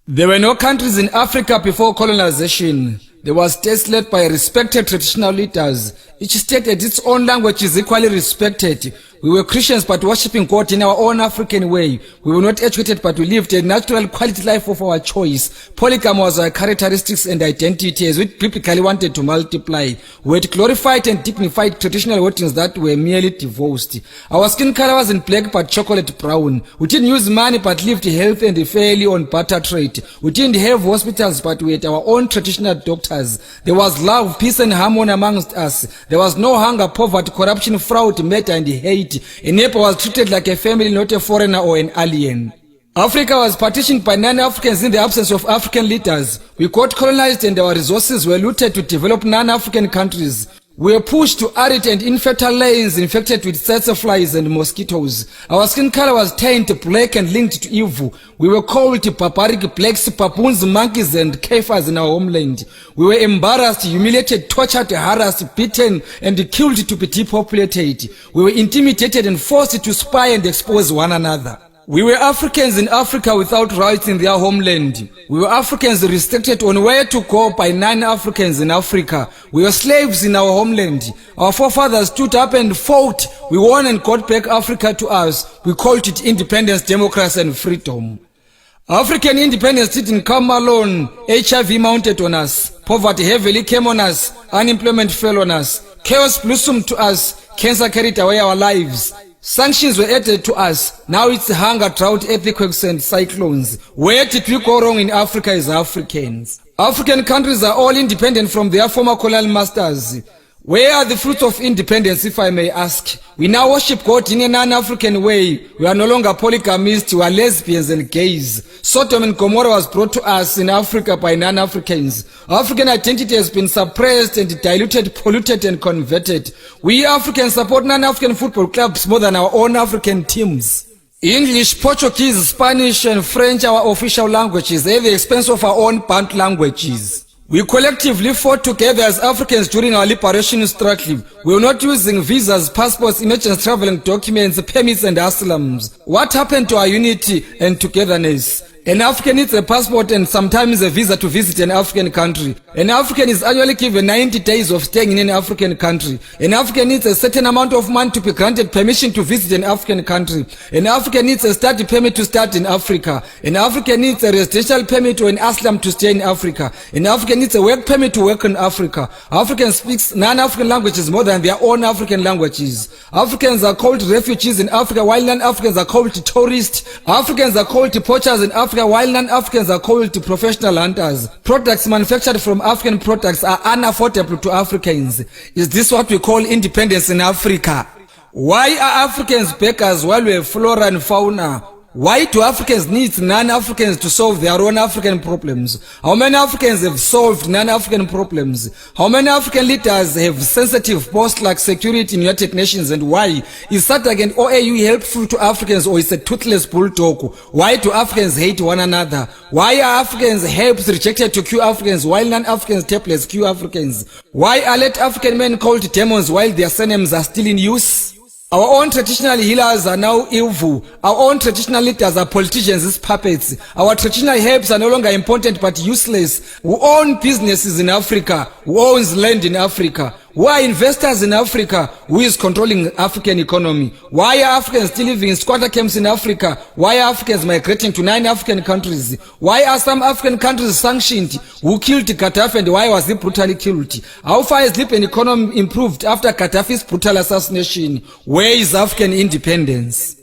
There were no countries in Africa before colonization. There was states led by respected traditional leaders. Each state had its own language is equally respected. We were Christians but worshipping God in our own African way. We were not educated but we lived a natural quality life of our choice. Polygamy was our characteristics and identity as we biblically wanted to multiply. We had glorified and dignified traditional weddings that were merely divorced. Our skin color wasn't black but chocolate brown. We didn't use money but lived healthy and fairly on barter trade. We didn't have hospitals but we had our own traditional doctors. There was love, peace and harmony amongst us. There was no hunger, poverty, corruption, fraud, murder and hate. A neighbor was treated like a family, not a foreigner or an alien. Africa was partitioned by non-Africans in the absence of African leaders. We got colonized and our resources were looted to develop non-African countries. We were pushed to arid and infertile lands infected with tsetse flies and mosquitoes. Our skin color was tanned black and linked to evil. We were called barbaric blacks, baboons, monkeys and kafirs in our homeland. We were embarrassed, humiliated, tortured, harassed, beaten and killed to be depopulated. We were intimidated and forced to spy and expose one another. We were Africans in Africa without rights in their homeland. We were Africans restricted on where to go by non-Africans in Africa. We were slaves in our homeland. Our forefathers stood up and fought. We won and got back Africa to us. We called it independence, democracy and freedom. African independence didn't come alone. HIV mounted on us. Poverty heavily came on us. Unemployment fell on us. Chaos blossomed to us. Cancer carried away our lives. Sanctions were added to us. Now it's hunger, drought, earthquakes and cyclones. Where did we go wrong in Africa as Africans? African countries are all independent from their former colonial masters. Where are the fruits of independence, if I may ask? We now worship God in a non-African way. We are no longer polygamists, we are lesbians and gays. Sodom and Gomorrah was brought to us in Africa by non-Africans. African identity has been suppressed and diluted, polluted and converted. We Africans support non-African football clubs more than our own African teams. English, Portuguese, Spanish and French are our official languages at the expense of our own Bantu languages. We collectively fought together as Africans during our liberation struggle. We were not using visas, passports, emergency traveling documents, permits and asylums. What happened to our unity and togetherness? An African needs a passport and sometimes a visa to visit an African country. An African is annually given 90 days of staying in an African country. An African needs a certain amount of money to be granted permission to visit an African country. An African needs a study permit to start in Africa. An African needs a residential permit or an asylum to stay in Africa. An African needs a work permit to work in Africa. African speaks non-African languages more than their own African languages. Africans are called refugees in Africa while non-Africans are called tourists. Africans are called poachers in Africa while non-Africans are called professional hunters. Products manufactured from African products are unaffordable to Africans. Is this what we call independence in Africa? Why are Africans beggars while we have flora and fauna? Why do Africans need non-Africans to solve their own African problems? How many Africans have solved non-African problems? How many African leaders have sensitive posts like security in United Nations, and why? Is SADC and OAU helpful to Africans or is a toothless bulldog? Why do Africans hate one another? Why are Africans herbs rejected to cure Africans while non-Africans tablets cure Africans? Why are late African men called demons while their surnames are still in use? Our own traditional healers are now evil. Our own traditional leaders are politicians as puppets. Our traditional herbs are no longer important but useless. Who own businesses in Africa? Who owns land in Africa? Who are investors in Africa? Who is controlling African economy? Why are Africans still living in squatter camps in Africa? Why are Africans migrating to 9 African countries? Why are some African countries sanctioned? Who killed Gaddafi and why was he brutally killed? How far has Libyan economy improved after Gaddafi's brutal assassination? Where is African independence?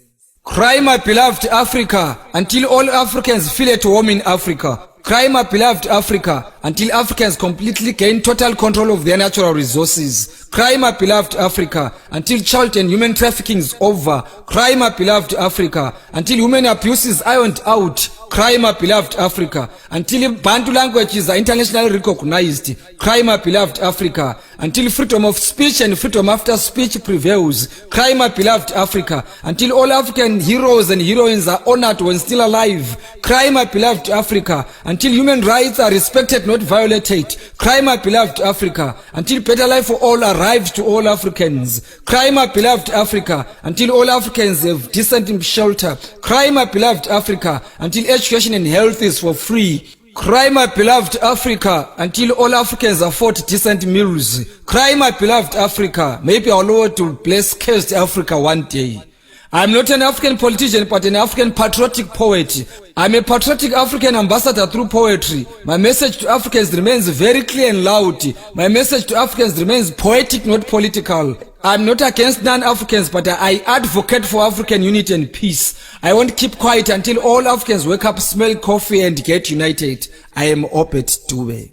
Cry, my beloved Africa, until all Africans feel at home in Africa. Cry, my beloved Africa, until Africans completely gain total control of their natural resources. Cry, my beloved Africa, until child and human trafficking is over. Cry, my beloved Africa, until human abuse is ironed out. Cry, my beloved Africa, until Bantu languages are internationally recognized. Cry, my beloved Africa, until freedom of speech and freedom after speech prevails. Cry, my beloved Africa, until all African heroes and heroines are honored when still alive. Cry, my beloved Africa, until human rights are respected, not violated. Cry, my beloved Africa, until better life for all arrives to all Africans. Cry, my beloved Africa, until all Africans have decent shelter. Cry, my beloved Africa, until education and health is for free. Cry, my beloved Africa, until all Africans afford decent meals. Cry, my beloved Africa. Maybe our Lord will bless cursed Africa one day. I'm not an African politician, but an African patriotic poet. I'm a patriotic African ambassador through poetry. My message to Africans remains very clear and loud. My message to Africans remains poetic, not political. I'm not against non-Africans, but I advocate for African unity and peace. I won't keep quiet until all Africans wake up, smell coffee, and get united. I am Obed Dube.